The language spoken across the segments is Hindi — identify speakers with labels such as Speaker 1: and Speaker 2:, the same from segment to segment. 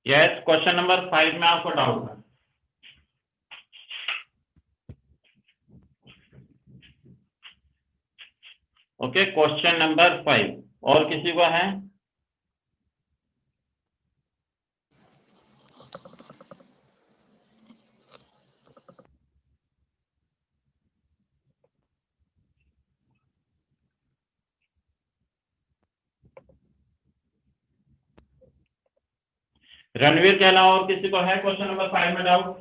Speaker 1: यस, क्वेश्चन नंबर 5 में आपको डाउट है? ओके, क्वेश्चन नंबर 5 और किसी को है? रणवीर के अलावा और किसी को है क्वेश्चन नंबर 5 में डाउट?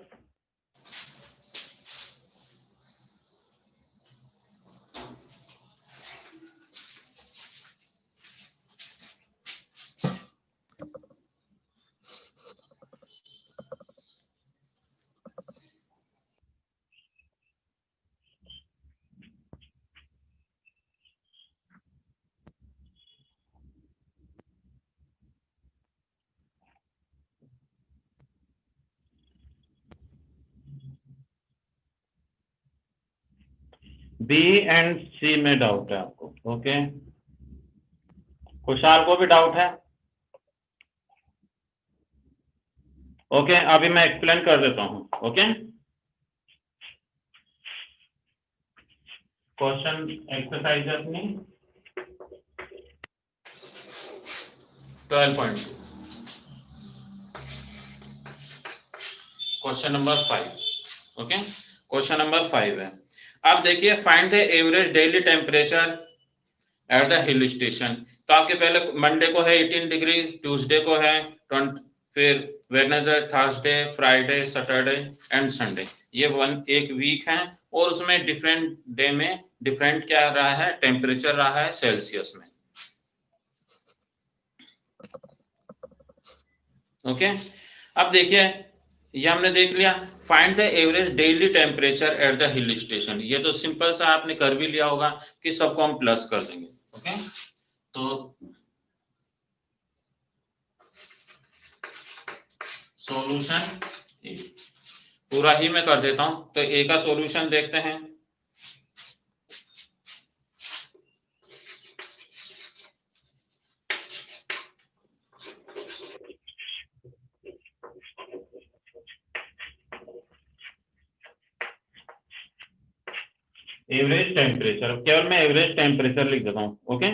Speaker 1: बी एंड सी में डाउट है आपको? ओके, खुशहाल को भी डाउट है? ओके, अभी मैं एक्सप्लेन कर देता हूँ। ओके, क्वेश्चन एक्सरसाइज अपनी 12.2, question number 5। Okay, question number 5 है। अब देखिए, find the average daily temperature at the hill station. तो आपके पहले मंडे को है 18 डिग्री, ट्यूसडे को है 20, फिर Wednesday, Thursday, Friday, Saturday and Sunday. ये एक वीक है और उसमें डिफरेंट डे में डिफरेंट क्या रहा है, टेम्परेचर रहा है सेल्सियस में। ओके, अब देखिए, ये हमने देख लिया। Find the average daily temperature at the hill station. ये तो सिंपल सा आपने कर भी लिया होगा कि सबको हम प्लस कर देंगे। ओके, तो सॉल्यूशन पूरा ही मैं कर देता हूं। तो ए का सॉल्यूशन देखते हैं। एवरेज टेम्परेचर, केवल मैं एवरेज टेम्परेचर लिख देता हूँ। ओके,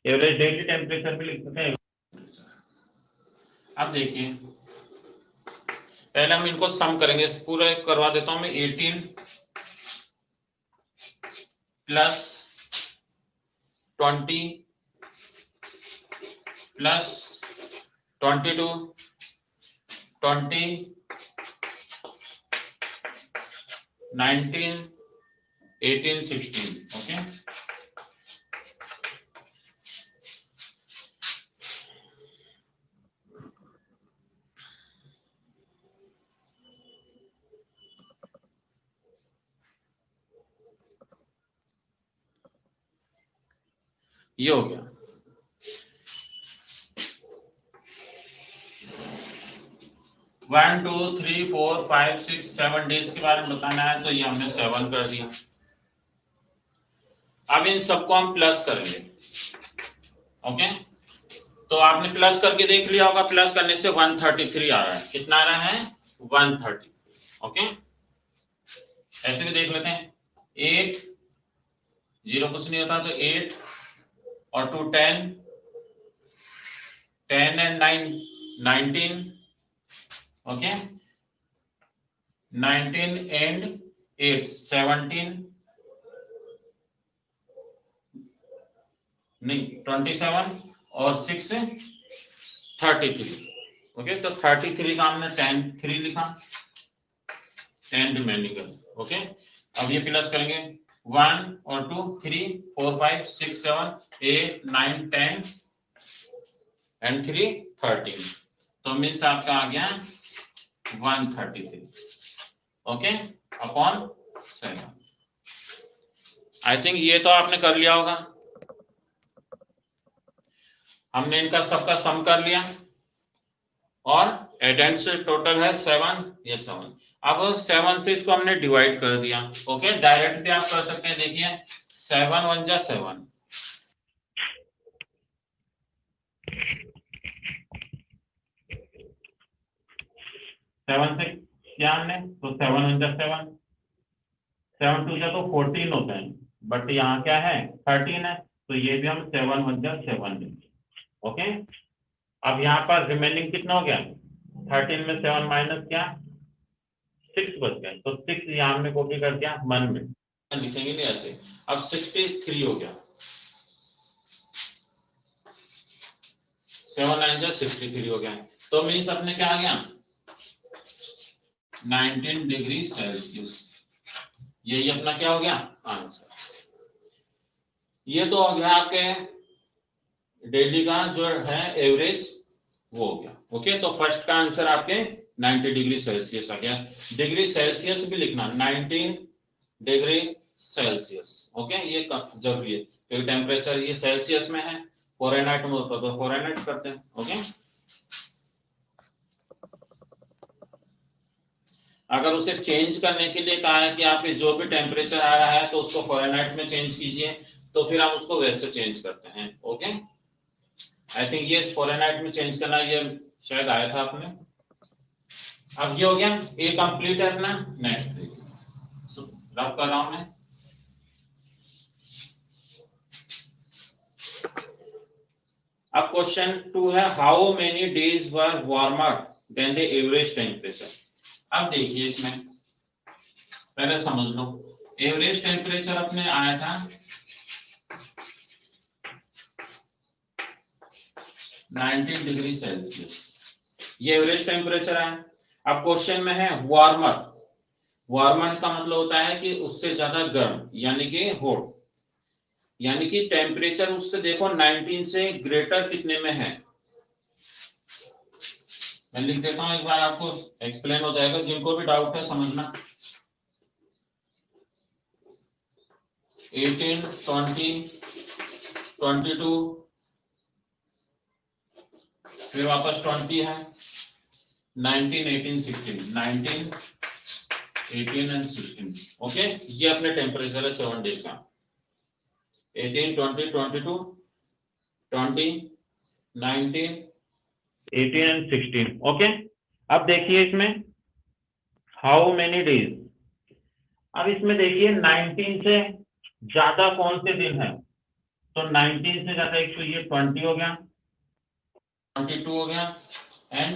Speaker 1: एवरेज डेली टेम्परेचर भी लिख देते हैं। अब देखिए, पहले हम इनको सम करेंगे, पूरा करवा देता हूं मैं। 18 प्लस 20 प्लस 22 20 19 18 16। ओके, ये हो गया। 1 2 3 4 5 6 7 डेज के बारे में बताना है, तो ये हमने 7 कर दिया। अब इन सबको हम प्लस करेंगे। ओके, तो आपने प्लस करके देख लिया होगा, प्लस करने से 133 आ रहा है। कितना आ रहा है? 130। ओके, ऐसे भी देख लेते हैं। 8 0 कुछ नहीं होता, तो 8 और 2 10 10 एंड 9 19। ओके, 19 एंड 8 17, नहीं 27 और 6 33। ओके, तो 33 का हमने 10 3 लिखा, 10 रिमेनिंग। ओके, अब ये प्लस करेंगे 1 और 2 3 4 5 6 7 8 9 10 एंड 3 13। तो मीन्स आपका आ गया 133। Okay, upon 7। आई थिंक ये तो आपने कर लिया होगा। हमने इनका सबका सम कर लिया और एडेंट से टोटल है 7, ये 7। अब 7 से इसको हमने डिवाइड कर दिया। ओके, डायरेक्टली आप कर सकते हैं। देखिए, 7 1 जा 7, 7 से किया हमने तो 7 × 7, 7 2 तो 14 होते हैं, बट यहाँ क्या है 13 है, तो ये भी हम 7 × 7 लेंगे। ओके, अब यहाँ पर रिमेनिंग कितना हो गया, 13 में 7 माइनस क्या 6 बच गए, तो 6 यहाँ हमने कॉपी कर दिया मन में, लिखेंगे नहीं ऐसे। अब 63 हो गया, 7 9 63 हो गया, तो मीन्स अपने क्या आ गया 19 डिग्री सेल्सियस। यही अपना क्या हो गया आंसर। ये तो हो गया आपके डेली का जो है एवरेज वो हो गया। ओके, तो फर्स्ट का आंसर आपके 90 डिग्री सेल्सियस आ गया। डिग्री सेल्सियस भी लिखना 19 डिग्री सेल्सियस। ओके, ये जरूरी है क्योंकि टेम्परेचर ये सेल्सियस में है, फ़ारेनहाइट में होता तो फ़ारेनहाइट करते हैं। ओके, अगर उसे चेंज करने के लिए कहा है कि आपके जो भी टेम्परेचर आ रहा है तो उसको फ़ारेनहाइट में चेंज कीजिए, तो फिर हम उसको वैसे चेंज करते हैं। ओके, आई थिंक ये फ़ारेनहाइट में चेंज करना ये शायद आया था आपने। अब ये हो गया, ये कंप्लीट है अपना। नेक्स्ट रब कर रहा हूं मैं। अब क्वेश्चन 2 है, how many days were warmer than the average temperature. अब देखिए इसमें पहले समझ लो, एवरेज टेम्परेचर अपने आया था 19 डिग्री सेल्सियस, ये एवरेज टेम्परेचर है। अब क्वेश्चन में है वार्मर। वार्मर का मतलब होता है कि उससे ज्यादा गर्म, यानी कि हॉट, यानी कि टेम्परेचर उससे देखो 19 से ग्रेटर कितने में है। मैं लिख देता हूं, एक बार आपको एक्सप्लेन हो जाएगा, जिनको भी डाउट है समझना। 18 20 22 फिर वापस 20 है, 19 18 16 19 18 एंड 16। ओके, ये अपने टेम्परेचर है 7 डेज का। 18 20 22 20 19 18 एंड 16। ओके, अब देखिए इसमें हाउ मेनी डेज। अब इसमें देखिए 19 से ज्यादा कौन से दिन है, तो 19 से ज्यादा एक तो ये 20 हो गया, 22 हो गया एंड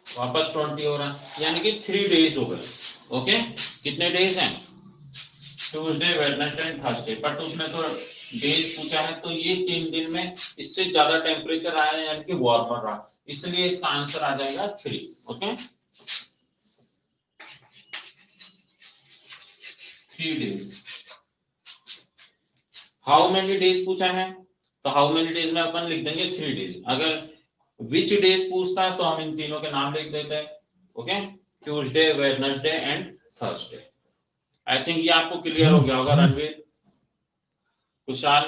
Speaker 1: वापस 20 हो रहा, यानी कि 3 डेज हो गए। ओके, कितने डेज हैं, Tuesday Wednesday and Thursday, but उसमें तो डेज पूछा है, तो ये 3 दिन में इससे ज्यादा टेम्परेचर आया है, यानी कि वार्मर रहा, इसलिए इसका आंसर आ जाएगा 3। Okay, 3 days. How many days पूछा है, तो हाउ मेनी डेज में अपन लिख देंगे 3 डेज। अगर विच डेज पूछता है तो हम इन तीनों के नाम लिख देते हैं। Okay, Tuesday Wednesday and Thursday. I think ये आपको क्लियर हो गया होगा। रणवीर, कुशाल,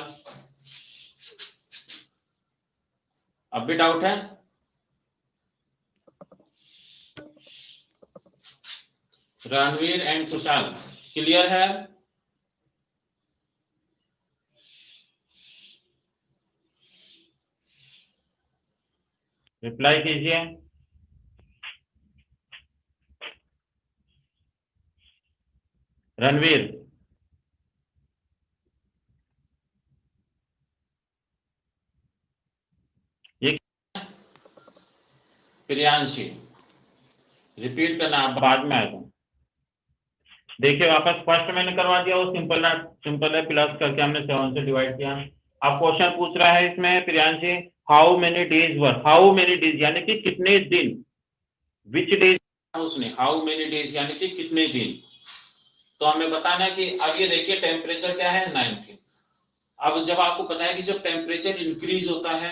Speaker 1: अब भी डाउट है? रणवीर एंड कुशाल क्लियर है? रिप्लाई कीजिए। रणवीर, ये प्रियांशी, रिपीट करना बाद में आएगा। देखिए वापस फर्स्ट मैंने करवा दिया, वो सिंपल है, प्लस करके हमने 7 से डिवाइड किया। अब क्वेश्चन पूछ रहा है इसमें Priyanshi, how many days were, how many days यानी कि कितने दिन, विच डेज उसने, हाउ मेनी डेज यानी कि कितने दिन, तो हमें बताना है कि अब ये देखिए टेम्परेचर क्या है 19। अब जब आपको पता है कि जब टेम्परेचर इंक्रीज होता है,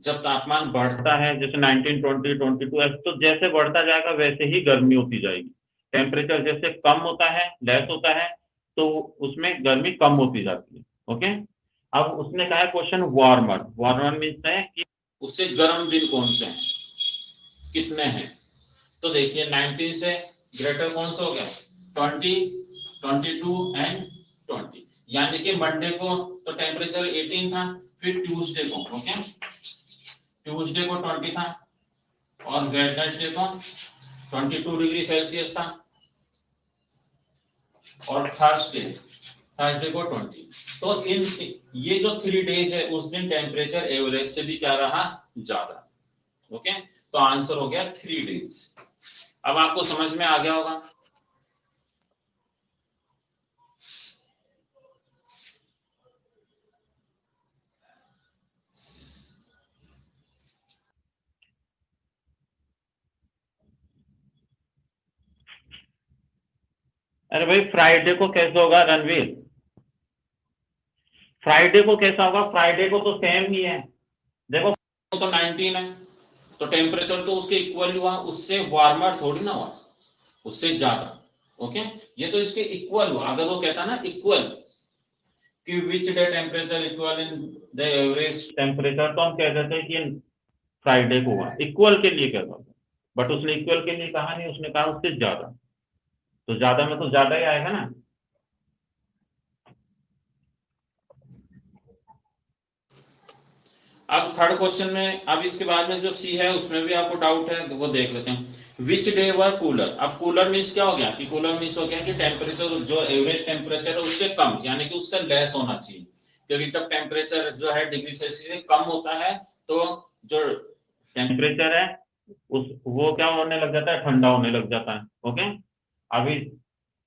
Speaker 1: जब तापमान बढ़ता है, जैसे 19 20 22, तो जैसे बढ़ता जाएगा वैसे ही गर्मी होती जाएगी। टेम्परेचर जैसे कम होता है, लेस होता है, तो उसमें गर्मी कम होती जाती है। ओके, अब उसने कहा है क्वेश्चन वार्मर। वार्मर मीन्स है कि उससे गर्म दिन कौन से हैं, कितने हैं। तो देखिए 19 से ग्रेटर कौन सा हो गया, 20 22 एंड 20, यानी कि मंडे को तो टेम्परेचर 18 था, फिर ट्यूसडे को, ओके, ट्यूसडे को 20 था और वेडनेसडे को 22 डिग्री सेल्सियस था, और थर्सडे को 20। तो इन ये जो 3 डेज है उस दिन टेम्परेचर एवरेज से भी क्या रहा, ज्यादा। ओके, तो आंसर हो गया 3 डेज। अब आपको समझ में आ गया होगा। अरे भाई फ्राइडे को कैसे होगा रणवीर, फ्राइडे को कैसा होगा, फ्राइडे को तो सेम ही है। देखो तो 19 है, तो टेम्परेचर तो उसके इक्वल हुआ, उससे वार्मर थोड़ी ना हुआ, उससे ज्यादा। ओके, ये तो इसके इक्वल हुआ। अगर वो कहता ना इक्वल कि which day temperature equal in the average temperature, तो हम कह देते हैं कि फ्राइडे को हुआ, इक्वल के लिए कहता था। बट उसने इक्वल के लिए कहा नहीं, उसने कहा उससे ज्यादा, तो ज्यादा में तो ज्यादा ही आएगा ना। अब थर्ड क्वेश्चन में, अब इसके बाद में जो सी है उसमें भी आपको डाउट है, तो वो देख लेते हैं। Which day were cooler. अब कूलर मीन्स क्या हो गया, कि कूलर मीन्स हो गया कि टेम्परेचर जो एवरेज टेम्परेचर है उससे कम, यानी कि उससे लेस होना चाहिए। क्योंकि जब टेम्परेचर जो है डिग्री सेल्सियस से कम होता है, तो जो टेम्परेचर है उस वो क्या होने लग जाता है, ठंडा होने लग जाता है। ओके, अभी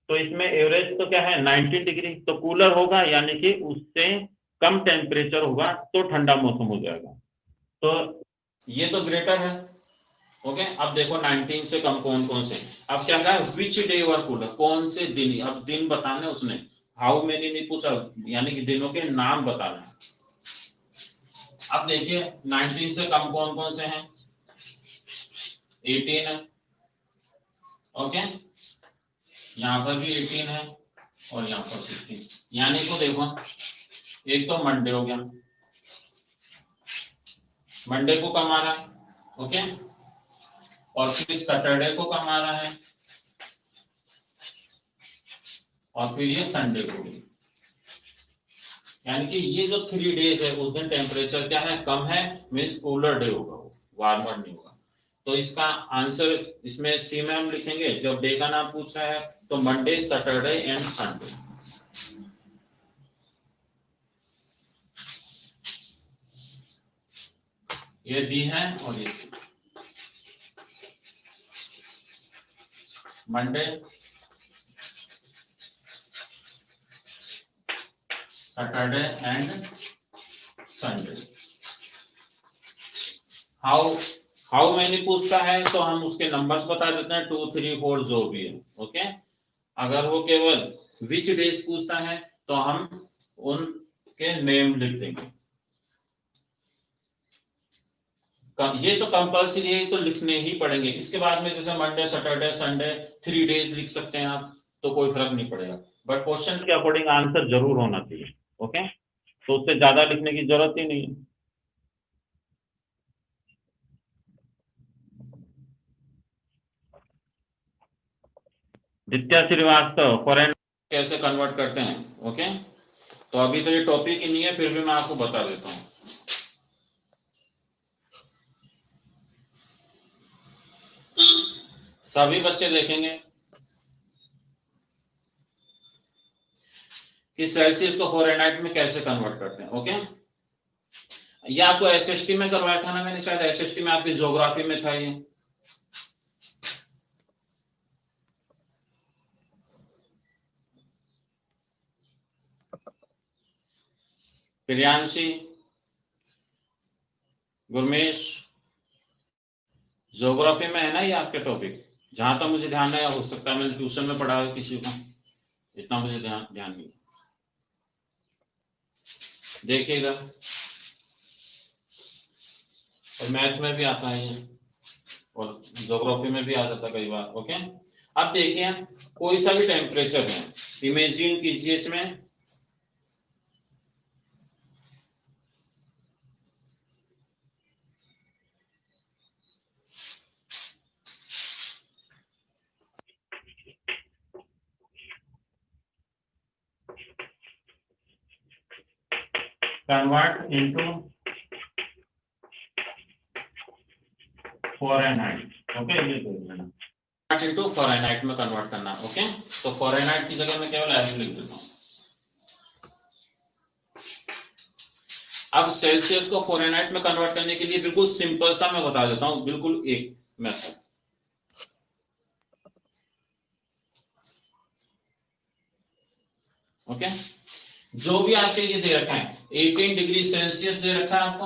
Speaker 1: तो इसमें एवरेज तो क्या है 19 डिग्री, तो कूलर होगा यानी कि उससे कम टेम्परेचर होगा, तो ठंडा मौसम हो जाएगा। तो ये तो ग्रेटर है। ओके, अब देखो 19 से कम कौन कौन से। अब क्या कहा, विच डे वर कूलर, कौन से दिन, अब दिन बताने उसने, हाउ मेनी नहीं पूछा, यानी कि दिनों के नाम बताना है। अब देखिए 19 से कम कौन कौन से हैं, 18 है। ओके, यहाँ पर भी 18 है, और यहाँ पर 16, यानी को देखो, एक तो मंडे हो गया, मंडे को कम आ रहा है। ओके, और फिर सैटरडे को कम आ रहा है, और फिर ये संडे को भी। यानी कि ये जो 3 डेज है उस दिन टेम्परेचर क्या है, कम है, मीन्स कूलर डे होगा, वार्मर नहीं होगा। तो इसका आंसर इसमें सी में हम लिखेंगे, जब डे का नाम पूछ रहा है तो मंडे, सैटरडे एंड संडे। ये बी है और ये C. Monday, Saturday and Sunday. How how many पूछता है तो हम उसके नंबर्स बता देते हैं, 2 3 4 जो भी है। ओके, अगर वो केवल विच डेज पूछता है तो हम उनके नेम लिख देंगे। ये तो कंपल्सरी है, तो लिखने ही पड़ेंगे। इसके बाद में जैसे मंडे, सैटरडे, संडे 3 डेज लिख सकते हैं आप, तो कोई फर्क नहीं पड़ेगा। बट क्वेश्चन के अकॉर्डिंग आंसर जरूर होना चाहिए। ओके, तो उससे ज्यादा लिखने की जरूरत ही नहीं है। नित्या श्रीवास्तव, फॉरेन कैसे कन्वर्ट करते हैं। ओके, तो अभी तो ये टॉपिक ही नहीं है, फिर भी मैं आपको बता देता हूँ। सभी बच्चे देखेंगे कि सेल्सियस को फ़ारेनहाइट में कैसे कन्वर्ट करते हैं। ओके, ये आपको एसएसटी में करवाया था ना मैंने, शायद एसएसटी में आपकी ज्योग्राफी में था ये। प्रियांशी, गुरमेश, ज्योग्राफी में है ना ये आपके टॉपिक, जहां तक मुझे ध्यान है, हो सकता है मैंने ट्यूशन में पढ़ा है किसी को, इतना मुझे ध्यान नहीं। देखिएगा, और मैथ में भी आता है ये, और ज्योग्राफी में भी आ जाता कई बार। ओके, अब देखिए कोई सा भी टेम्परेचर है, इमेजिन कीजिए इसमें कन्वर्ट इनटू फ़ारेनहाइट। ओके, ये देख लेना। इंटू फ़ारेनहाइट में कन्वर्ट करना। ओके, तो फ़ारेनहाइट की जगह मैं केवल एफ लिख देता हूँ। अब सेल्सियस को फ़ारेनहाइट में कन्वर्ट करने के लिए बिल्कुल सिंपल सा मैं बता देता हूँ, बिल्कुल एक मेथड। ओके, जो भी आपके ये दे रखा है 18 डिग्री सेल्सियस दे रखा है आपको।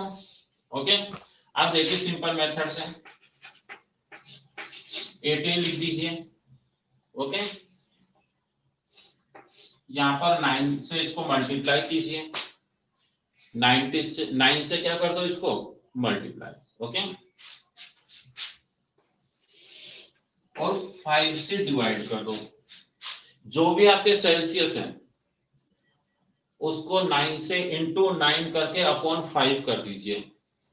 Speaker 1: ओके, आप देखिए सिंपल मेथड से 18 लिख दीजिए। ओके, यहां पर 9 से इसको मल्टीप्लाई कीजिए, 9 से क्या कर दो इसको मल्टीप्लाई। ओके, और 5 से डिवाइड कर दो। जो भी आपके सेल्सियस है उसको 9 से इंटू 9 करके अपॉन 5 कर दीजिए,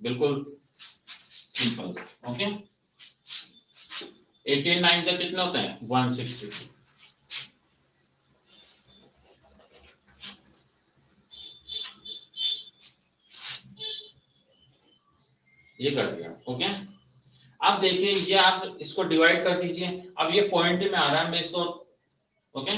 Speaker 1: बिल्कुल सिंपल। ओके, 18 9 का कितने होते हैं 162। ये कर दिया। ओके, अब देखिए ये आप इसको डिवाइड कर दीजिए। अब ये पॉइंट में आ रहा है, मैं इसको ओके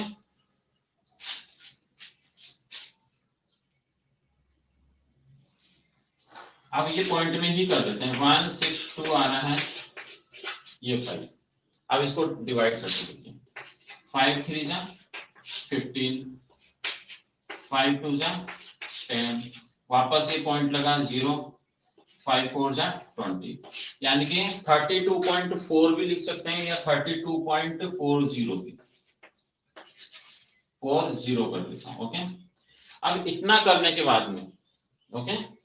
Speaker 1: अब ये पॉइंट में ही कर देते हैं। 162 आ रहा है, ये 5। अब इसको डिवाइड कर दीजिए। 5 3 जा 15, 5 2 जा 10, वापस ये पॉइंट लगा 0, 5 4 जा 20, यानी कि 32.4 भी लिख सकते हैं या 32.40 भी 40 कर देता हूं। ओके, अब इतना करने के बाद में ओके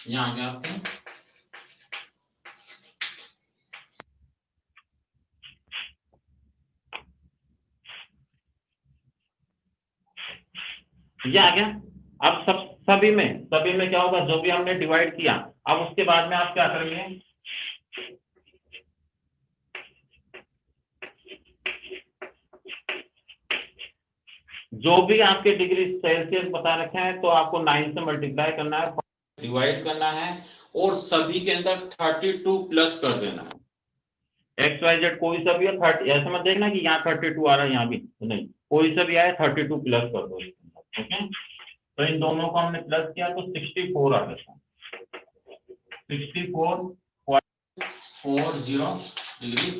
Speaker 1: यहां आ गया आपके ये आ गया। अब सभी में क्या होगा, जो भी हमने डिवाइड किया, अब उसके बाद में आप क्या करेंगे, जो भी आपके डिग्री सेल्सियस बता रखे हैं तो आपको 9 से मल्टीप्लाई करना है, डिवाइड करना है, और सभी के अंदर 32 प्लस कर देना है। एक्स वाई जेड कोई सा भी है 30, ऐसे मत देखना कि यहाँ 32 आ रहा है, यहाँ भी नहीं, कोई सा भी आए 32 प्लस कर दो। ओके, तो इन दोनों को हमने प्लस किया तो 64 आ गया। 64.40 डिग्री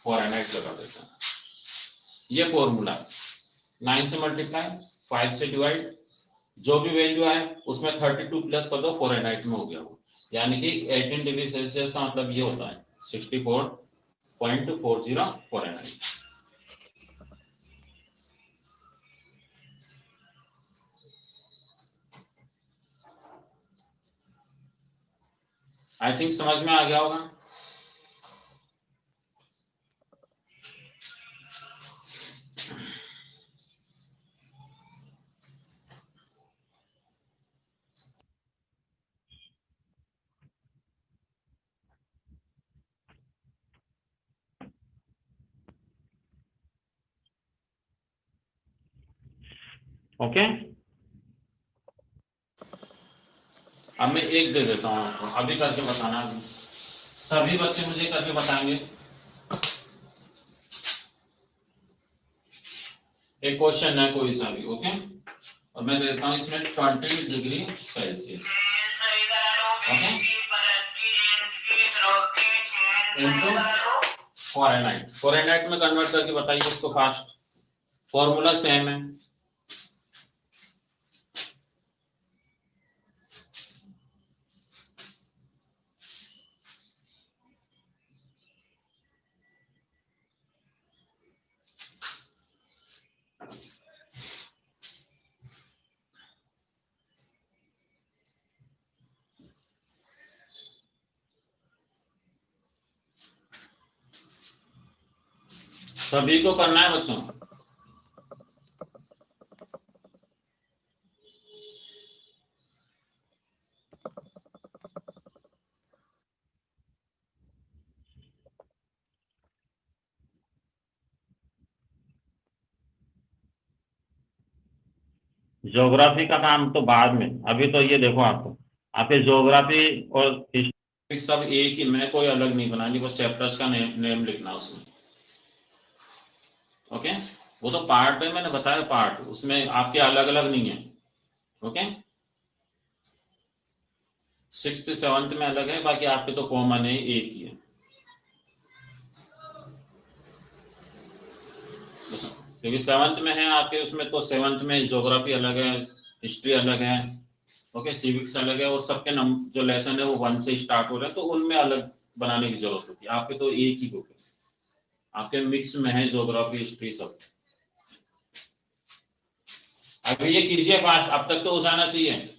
Speaker 1: फ़ारेनहाइट लगा देता है। ये फॉर्मूला 9 से मल्टीप्लाई 5 से डिवाइड, जो भी वैल्यू आए उसमें 32 प्लस कर दो, फ़ारेनहाइट में हो गया वो, यानी कि 18 डिग्री सेल्सियस का मतलब ये होता है 64.40 फ़ारेनहाइट। आई थिंक समझ में आ गया होगा। ओके, अब मैं एक दे देता हूं आपको, अभी करके बताना। अभी सभी बच्चे मुझे करके बताएंगे। एक क्वेश्चन है कोई सा भी। ओके, और मैं देता हूं इसमें 20 degree Celsius okay into Fahrenheit. Fahrenheit में कन्वर्ट करके बताइए इसको फास्ट। फॉर्मूला सेम है। सभी को करना है बच्चों। ज्योग्राफी का काम तो बाद में, अभी तो ये देखो आपको, आपके ज्योग्राफी और सब एक ही, मैं कोई अलग नहीं बनानी, बस चैप्टर्स का नेम लिखना उसमें। ओके, वो तो पार्ट में मैंने बताया, पार्ट उसमें आपके अलग अलग नहीं है। ओके, 6th 7th में अलग है, बाकी आपके तो कॉमन है, एक ही है। क्योंकि 7th में है आपके, उसमें तो 7th में ज्योग्राफी अलग है, हिस्ट्री अलग है, ओके, सिविक्स अलग है, और सबके जो लेसन है वो 1 से स्टार्ट हो रहे हैं, तो उनमें अलग बनाने की जरूरत होती है। आपके तो एक ही बुक है, आपके मिक्स में है ज्योग्राफी हिस्ट्री सब। अभी ये कीजिए फास्ट, अब तक तो हो जाना चाहिए।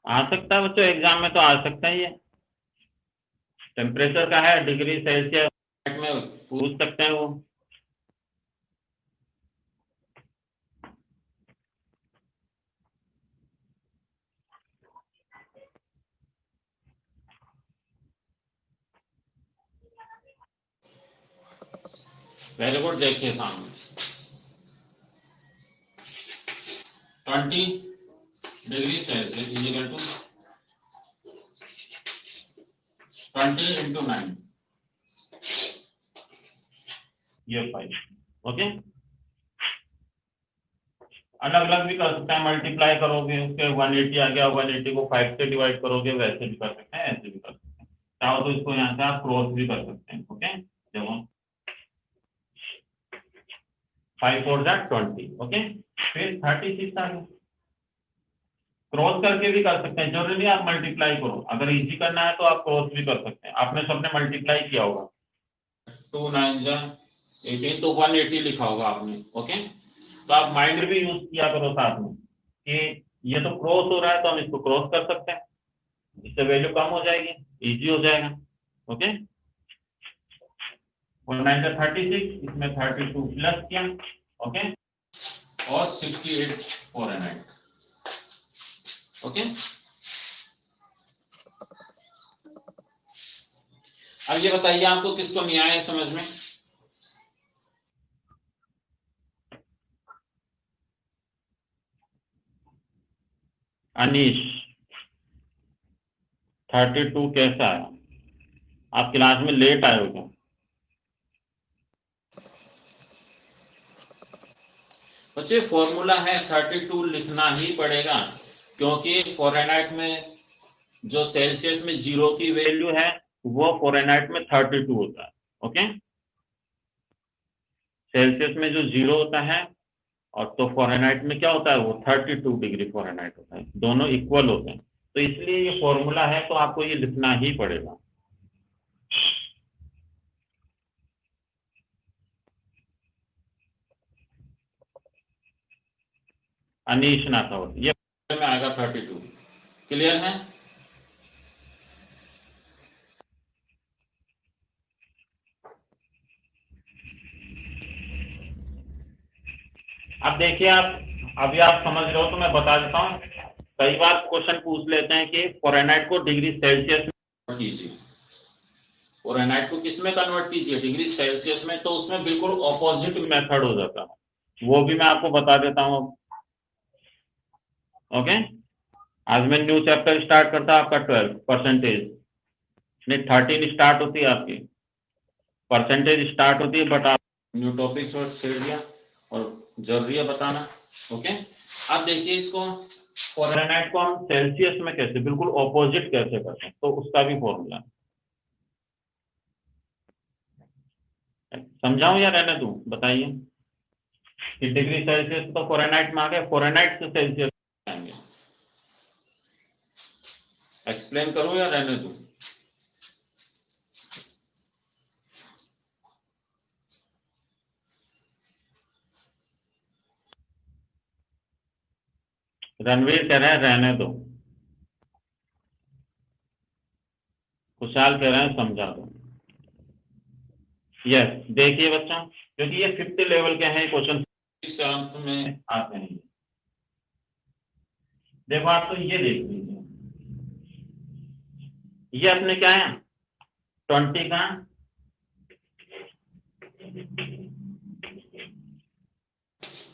Speaker 1: आ सकता है बच्चों, एग्जाम में तो आ सकता ही है। टेम्परेचर का है, डिग्री सेल्सियस में पूछ सकते हैं वो। वेरी गुड, देखिए सामने 20 degree Celsius equal to 20 into 9, ये 5। ओके, अलग अलग भी कर सकते हैं, मल्टीप्लाई करोगे उसके 180 आ गया, 180 को 5 से डिवाइड करोगे, वैसे भी कर सकते हैं, ऐसे भी कर सकते हैं। चाहो तो इसको यहाँ से आप क्रॉस भी कर सकते हैं। ओके, देखो 5 4 20। ओके, फिर 36 आ गया, क्रॉस करके भी कर सकते हैं, जरूरी नहीं आप मल्टीप्लाई करो, अगर इजी करना है तो आप क्रॉस भी कर सकते हैं। आपने सबने मल्टीप्लाई किया होगा, 2 9 जा 18, तो 180 लिखा होगा आपने। ओके, तो आप माइंड भी यूज किया करो साथ में, कि ये तो क्रॉस हो रहा है तो हम इसको क्रॉस कर सकते हैं, इससे वैल्यू कम हो जाएगी, इजी हो जाएगा। ओके, और 9 का 36, इसमें 32 प्लस किया। ओके, और 68 फ़ारेनहाइट। ओके, अब ये बताइए आपको किसको नहीं आया समझ में? अनीश, 32 कैसा है? आप क्लास में लेट आए हो क्या? बच्चे फॉर्मूला है 32 लिखना ही पड़ेगा, क्योंकि फ़ारेनहाइट में जो सेल्सियस में 0 की वैल्यू है वो फ़ारेनहाइट में 32 होता है। ओके, सेल्सियस में जो 0 होता है और तो फ़ारेनहाइट में क्या होता है, वो 32 डिग्री फ़ारेनहाइट होता है, दोनों इक्वल होते हैं। तो इसलिए ये फॉर्मूला है, तो आपको ये लिखना ही पड़ेगा। अनीश नाथावत, ये में आएगा 32। क्लियर है? अब देखिए, आप अभी आप समझ रहे हो तो मैं बता देता हूँ। कई बार क्वेश्चन पूछ लेते हैं कि फ़ारेनहाइट को डिग्री सेल्सियस में कन्वर्ट कीजिए, फ़ारेनहाइट को किस में कन्वर्ट कीजिए, डिग्री सेल्सियस में, तो उसमें बिल्कुल ऑपोजिट मेथड हो जाता है, वो भी मैं आपको बता देता हूँ। ओके, आज मैं न्यू चैप्टर स्टार्ट करता है आपका 12 परसेंटेज, नहीं 13 स्टार्ट होती है आपकी, परसेंटेज स्टार्ट होती है, बट आप न्यू टॉपिक छेड़ दिया, और जरूरी है बताना। ओके, अब देखिए इसको, फ़ारेनहाइट को हम सेल्सियस में कैसे, बिल्कुल ऑपोजिट कैसे करते हैं, तो उसका भी फॉर्मूला समझाऊं या रहने दूं, बताइए। कि डिग्री सेल्सियस तो फ़ारेनहाइट में आ गए, फ़ारेनहाइट से सेल्सियस आएंगे। एक्सप्लेन करूं या रहने दूं? रणवीर कह रहे हैं रहने दो, खुशहाल कह रहे हैं समझा दो। यस, देखिए बच्चों, क्योंकि ये 5th लेवल के हैं क्वेश्चन, 7th में आते हैं। देखो आप तो ये देख लीजिए, ये अपने क्या है 20 का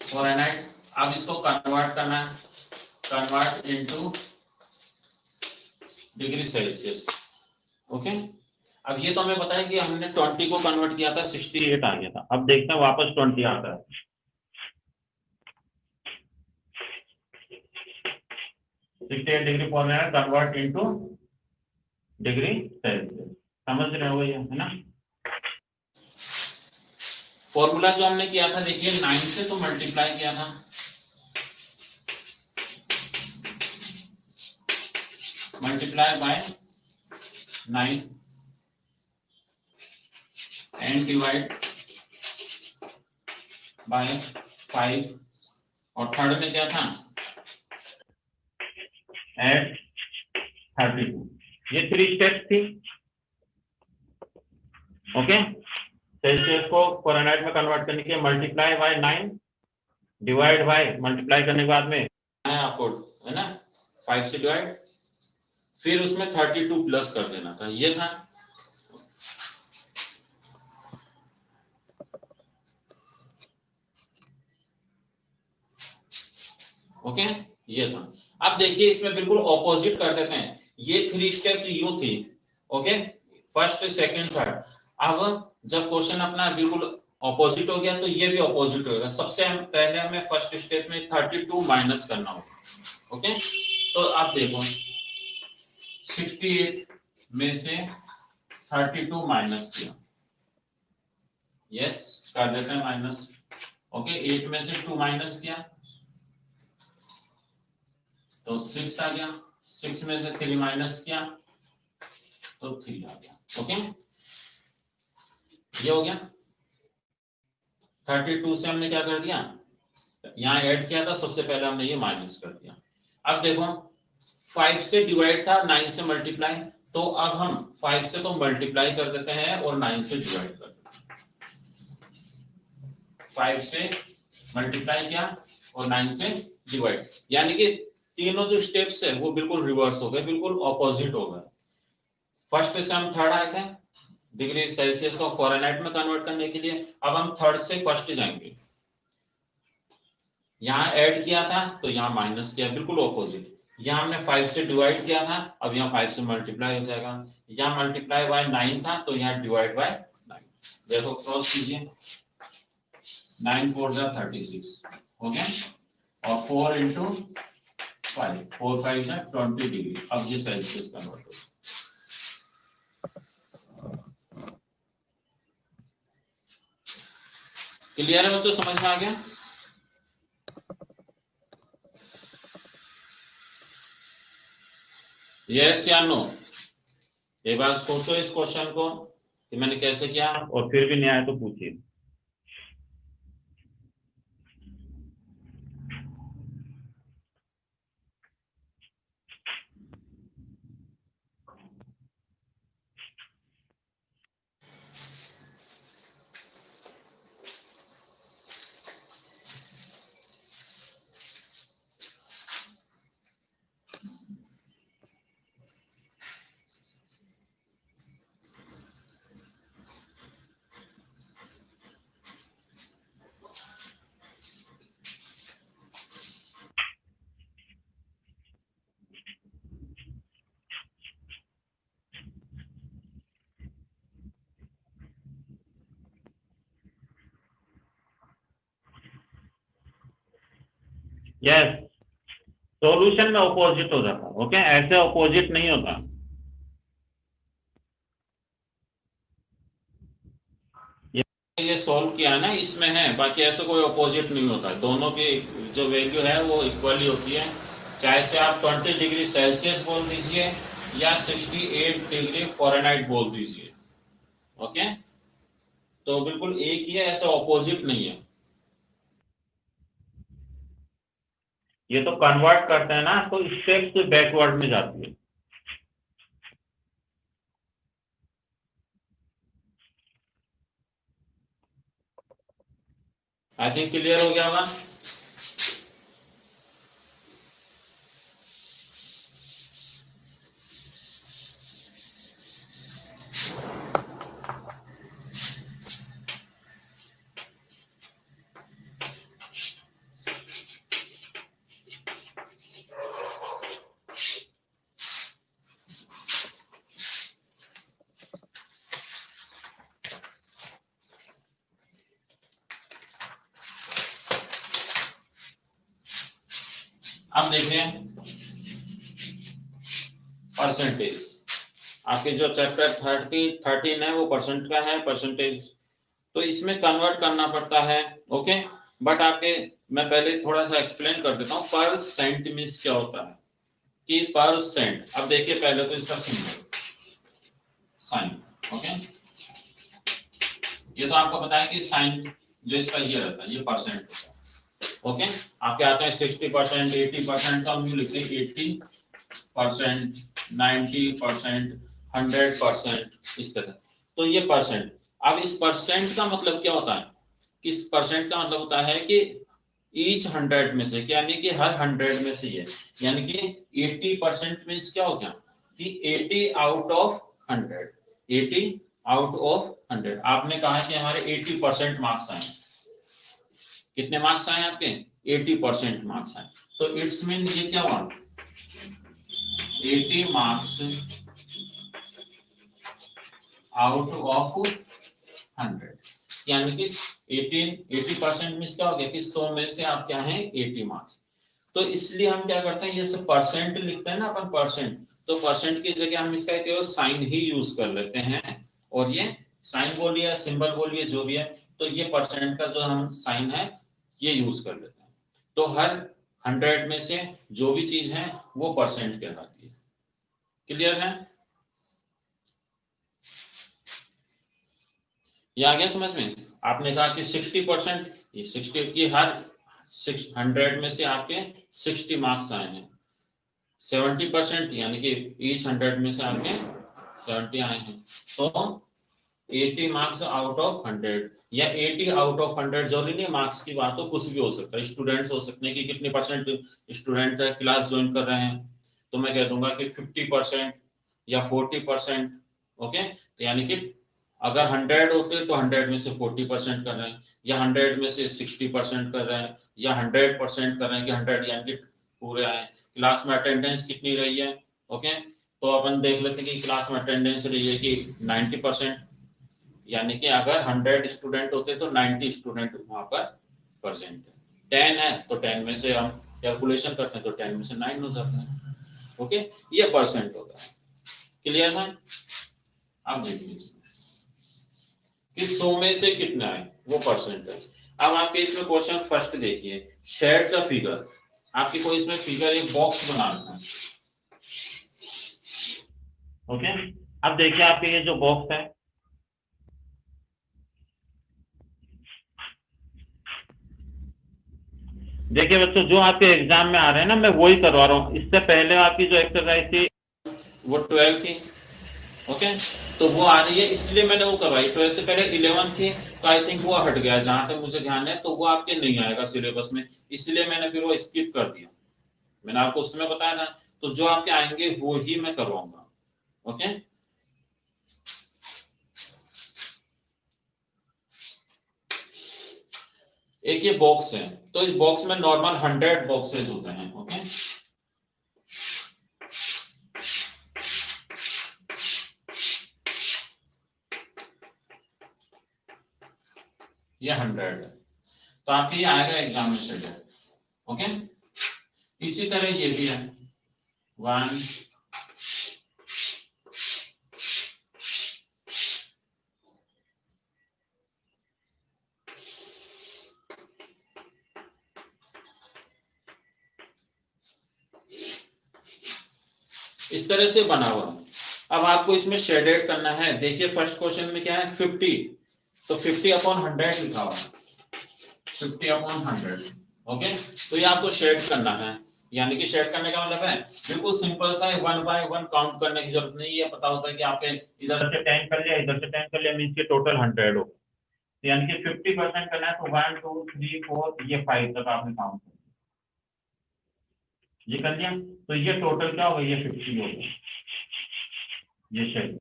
Speaker 1: फ़ारेनहाइट। अब इसको कन्वर्ट करना है, convert into degree Celsius. Okay, अब ये तो हमें पता है कि हमने 20 को कन्वर्ट किया था 68 आ गया था। अब देखते हैं वापस 20 आता है। 68 degree Fahrenheit convert into degree Celsius, समझ रहे हो ये, है ना? फॉर्मूला जो हमने किया था, देखिए 9 से तो मल्टीप्लाई किया था, multiply by 9 and divide by 5, और थर्ड में क्या था एड 32। ये 3 स्टेप्स थी। ओके, सेल्सियस को फ़ारेनहाइट में कन्वर्ट करने के multiply by 9 divide by, multiply करने के बाद में आपको है ना 5 से डिवाइड, फिर उसमें 32 प्लस कर देना था, ये था। ओके, ये था। अब देखिए इसमें बिल्कुल ऑपोजिट कर देते हैं, ये 3 स्टेप्स यू थी। Okay, first second third. अब जब क्वेश्चन अपना बिल्कुल ऑपोजिट हो गया तो ये भी ऑपोजिट होगा। सबसे पहले हमें फर्स्ट स्टेप में 32 माइनस करना होगा। ओके, तो आप देखो 68 में से 32 माइनस किया, यस कर देते हैं माइनस। ओके, 8 में से 2 माइनस किया तो 6 आ गया, 6 में से 3 माइनस किया तो 3 आ गया। ओके, ये हो गया। 32 से हमने क्या कर दिया, यहाँ ऐड किया था, सबसे पहले हमने ये माइनस कर दिया। अब देखो 5 से डिवाइड था, 9 से मल्टीप्लाई, तो अब हम 5 से तो मल्टीप्लाई कर देते हैं और 9 से डिवाइड कर देते हैं। 5 से मल्टीप्लाई किया और 9 से डिवाइड, यानी कि तीनों जो स्टेप्स है वो बिल्कुल रिवर्स हो गए, बिल्कुल ऑपोजिट हो गए। फर्स्ट से हम थर्ड आए थे डिग्री सेल्सियस को फ़ारेनहाइट में कन्वर्ट करने के लिए, अब हम थर्ड से फर्स्ट जाएंगे। यहाँ ऐड किया था तो यहाँ माइनस किया, बिल्कुल ऑपोजिट। यहाँ हमने 5 से डिवाइड किया था, अब यहाँ 5 से मल्टीप्लाई हो जाएगा। यहाँ मल्टीप्लाई बाय 9 था तो यहाँ डिवाइड बाय 9। देखो क्रॉस कीजिए, 9 4 जा 36 हो गया, और 4 इंटू 5, 4 5 जा 20 डिग्री। अब ये सेल्सियस कन्वर्ट हो। क्लियर है बच्चों, समझ में आ गया? यस या नो? एक बार सोचो इस क्वेश्चन को कि मैंने कैसे किया, और फिर भी नहीं आया तो पूछिए। यस, सॉल्यूशन में ऑपोजिट हो जाता। ओके, ऐसे ऑपोजिट नहीं होता। ये सॉल्व किया ना, इसमें है, बाकी ऐसे कोई ऑपोजिट नहीं होता। दोनों की जो वैल्यू है वो इक्वली होती है, चाहे से आप 20 डिग्री सेल्सियस बोल दीजिए या 68 डिग्री फ़ारेनहाइट बोल दीजिए। ओके, तो बिल्कुल एक ही है, ऐसा ऑपोजिट नहीं है। ये तो कन्वर्ट करते हैं ना, तो स्टेप्स बैकवर्ड में जाती है। आई थिंक क्लियर हो गया होगा। अब देखिए परसेंटेज, आपके जो चैप्टर 13 है वो परसेंट का है, परसेंटेज, तो इसमें कन्वर्ट करना पड़ता है। ओके, बट आपके, मैं पहले थोड़ा सा एक्सप्लेन कर देता हूँ परसेंट मीन्स क्या होता है कि परसेंट। अब देखिए पहले तो इसका सिंबल साइन। ओके, ये तो आपको पता है कि साइन जो इसका ये रहता है, ये परसेंट होता है। ओके, आपके आते हैं 60%, 80%, तो हम यूं लिखते हैं 80%, 90%, 100%, इस तरह। तो ये परसेंट। अब इस परसेंट का मतलब क्या होता है, किस परसेंट का मतलब होता है कि ईच 100 में से, यानी कि हर 100 में से ये, यानी कि 80% मीन्स क्या हो गया कि 80 आउट ऑफ 100, 80 आउट ऑफ 100। आपने कहा कि हमारे 80% मार्क्स आए, कितने मार्क्स आए आपके, 80% मार्क्स आए, तो इट्स मीन ये क्या हुआ, 80 मार्क्स आउट ऑफ 100, यानी कि 80% मीन्स क्या हो गया कि 100 में से आप क्या है 80 मार्क्स। तो इसलिए हम क्या करते हैं, ये सब परसेंट लिखते हैं ना अपन, परसेंट, तो परसेंट की जगह हम इसका केवल साइन ही यूज कर लेते हैं, और ये साइन बोलिए, सिंबल बोलिए, जो भी है, तो ये परसेंट का जो हम साइन है ये यूज कर लेते हैं। तो हर 100 में से जो भी चीज है वो परसेंट कहलाती है। क्लियर है, ये आ गया समझ में। आपने कहा कि 60%, ये 60 की हर 100 में से आपके 60 मार्क्स आए हैं, 70% यानी कि ईच 100 में से आपके 70 आए हैं, तो 80 मार्क्स आउट ऑफ 100, या 80 आउट ऑफ 100, जरूरी नहीं मार्क्स की बात हो, कुछ भी हो सकता है, स्टूडेंट्स हो सकते हैं कि कितने परसेंट स्टूडेंट क्लास ज्वाइन कर रहे हैं, तो मैं कह दूंगा कि 50% या 40%। ओके, तो यानी कि अगर 100 होते तो 100 में से 40% कर रहे हैं, या 100 में से 60% कर रहे हैं, या 100% कर रहे हैं कि 100 यानी कि पूरे आए। क्लास में अटेंडेंस कितनी रही है, ओके, तो अपन देख लेते हैं कि क्लास में अटेंडेंस रही है कि 90%, यानी कि अगर 100 स्टूडेंट होते तो 90 स्टूडेंट वहां पर प्रेजेंट है। 10 है तो 10 में से हम कैलकुलेशन करते हैं तो 10 में से 9 हो जाते हैं। ओके, ये परसेंट होता है। क्लियर है, अब देखिए कि 100 में से कितना है वो परसेंट है। अब आपके इसमें क्वेश्चन फर्स्ट देखिए, शेयर द फिगर, आपकी कोई इसमें फिगर एक बॉक्स बनाना है। ओके, अब देखिए आपके ये जो बॉक्स है, देखिए बच्चों जो आपके एग्जाम में आ रहे हैं ना, मैं वही करवा रहा हूँ। इससे पहले आपकी जो एक्सरसाइज थी वो 12 थी। ओके, तो वो आ रही है, इसलिए मैंने वो करवाई। 12 से पहले 11 थी, तो आई थिंक वो हट गया जहां तक मुझे ध्यान है, तो वो आपके नहीं आएगा सिलेबस में, इसलिए मैंने फिर वो स्किप कर दिया। मैंने आपको उसमें बताया ना, तो जो आपके आएंगे वो ही मैं करवाऊंगा। ओके, एक ये बॉक्स है, तो इस बॉक्स में नॉर्मल 100 बॉक्सेस होते हैं। ओके, ये 100 है, तो आपके ये आएगा एग्जाम में से। ओके, इसी तरह ये भी है 1, इस तरह से बना हुआ है। अब आपको इसमें शेडेड करना है। देखिए फर्स्ट क्वेश्चन में क्या है 50, तो 50/100 लिखा हुआ है, 50/100। ओके, तो ये आपको शेड करना है। यानी कि शेड करने का मतलब है बिल्कुल सिंपल सा है, 1 बाय 1 काउंट करने की जरूरत नहीं है। पता होता है कि आपके इधर से 10 कर लिया, इधर से 10 कर लिया, मीन्स के टोटल 100 हो। यानी कि 50% करना है, तो 1 2 3 4 ये 5 तक आपने काउंट कर ये कर लिया, तो ये टोटल क्या होगा, ये 50 होगा, ये शेड।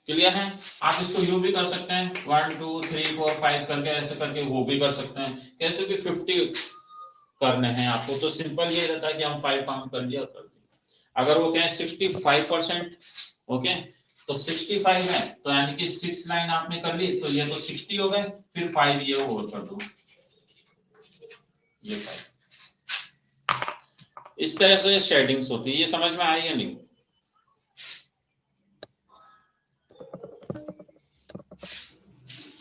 Speaker 1: क्लियर है? आप इसको यू भी कर सकते हैं, 1 2 3 4 5 करके, ऐसे करके वो भी कर सकते हैं। कैसे भी 50 करने हैं आपको, तो सिंपल ये रहता है कि हम 5 काउंट कर लिया, कर दिया। अगर वो कहें 65%, ओके, तो 65 है, तो यानी कि 6 लाइन आपने कर ली, तो ये तो 60 हो गए, फिर 5 ये और कर दो, ये 5। इस तरह से शेडिंग्स होती है। ये समझ में आई या नहीं?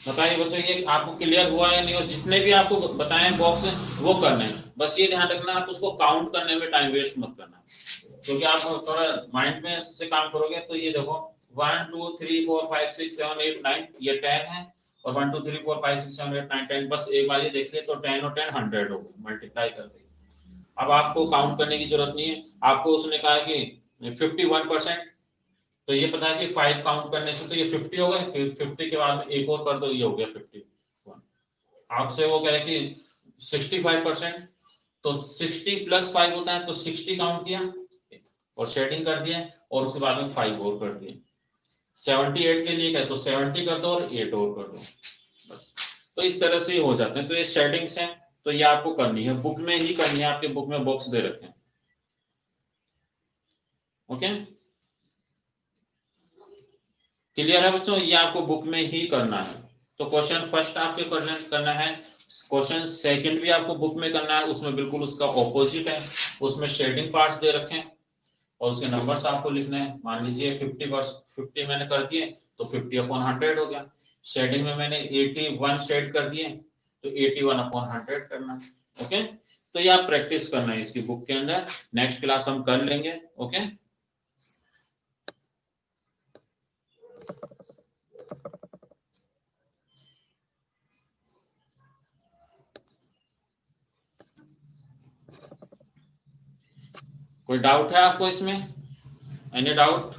Speaker 1: बताइए बच्चों, ये आपको क्लियर हुआ या नहीं? और जितने भी आपको बताए बॉक्स वो करने हैं, बस ये ध्यान रखना आप उसको काउंट करने में टाइम वेस्ट मत करना, क्योंकि आप थोड़ा माइंड में से काम करोगे। तो ये देखो 1 2 3 4 5 6 7 8 9 ये 10 है, और 1 2 3 4 5 6 7 8 9 10, बस एक बार ये देख लिया तो 10 और 10 100 हो मल्टीप्लाई कर दी। अब आपको काउंट करने की जरूरत नहीं है। आपको उसने कहा कि 51%, तो ये पता है कि 5 काउंट करने से तो ये 50 हो गए, फिर 50 के बाद एक और कर दो, ये हो गया 51। आपसे वो कहे कि 65%, तो 60 + 5 होता है, तो 60 काउंट किया और शेडिंग कर दिया, और उसके बाद में 5 और कर दिए। 78 के लिए कहे तो 70 कर दो और 8 और कर दो, बस। तो इस तरह से ही हो जाते हैं। तो ये शेडिंग्स हैं, तो ये आपको करनी है, बुक में ही करनी है। आपके बुक में बॉक्स दे रखे हैं, ओके। क्लियर है बच्चों? ये आपको बुक में ही करना है। तो क्वेश्चन फर्स्ट आपके करना है, क्वेश्चन सेकंड भी आपको बुक में करना है, उसमें बिल्कुल उसका ऑपोजिट है। उसमें शेडिंग पार्ट्स दे रखे हैं और उसके नंबर्स आपको लिखने हैं। मान लीजिए 50 मैंने कर दिए, तो 50/100 हो गया। शेडिंग में मैंने 81 शेड कर दिए, तो 81/100 करना, ओके। तो ये आप प्रैक्टिस करना है इसकी बुक के अंदर। नेक्स्ट क्लास हम कर लेंगे, ओके। कोई डाउट है आपको इसमें? एनी डाउट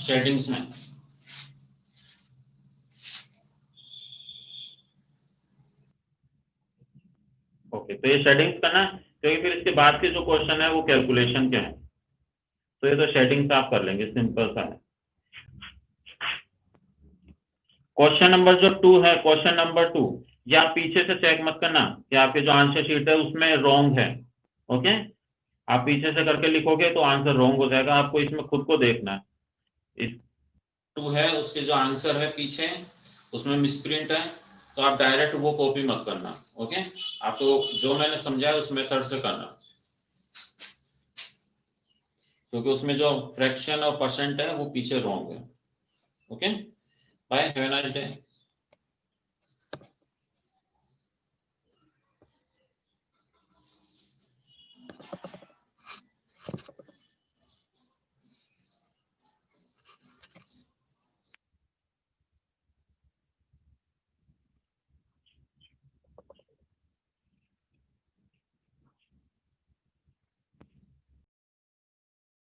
Speaker 1: शेडिंग्स में? ओके, तो ये शेडिंग्स करना है, क्योंकि फिर इसके बाद के जो क्वेश्चन है वो कैलकुलेशन के हैं। तो ये तो शेडिंग्स आप कर लेंगे, सिंपल सा है। क्वेश्चन नंबर जो 2 है, क्वेश्चन नंबर 2, ये आप पीछे से चेक मत करना कि आपके जो आंसर शीट है उसमें रॉन्ग है, ओके। आप पीछे से करके लिखोगे तो आंसर रॉन्ग हो जाएगा, आपको इसमें खुद को देखना है। इस 2 है, उसके जो आंसर है पीछे उसमें मिसप्रिंट है, तो आप डायरेक्ट वो कॉपी मत करना, ओके। आपको जो मैंने समझाया उस मेथड से करना, क्योंकि उसमें जो फ्रैक्शन और परसेंट है वो पीछे रॉन्ग है, okay. Bye, have a nice day.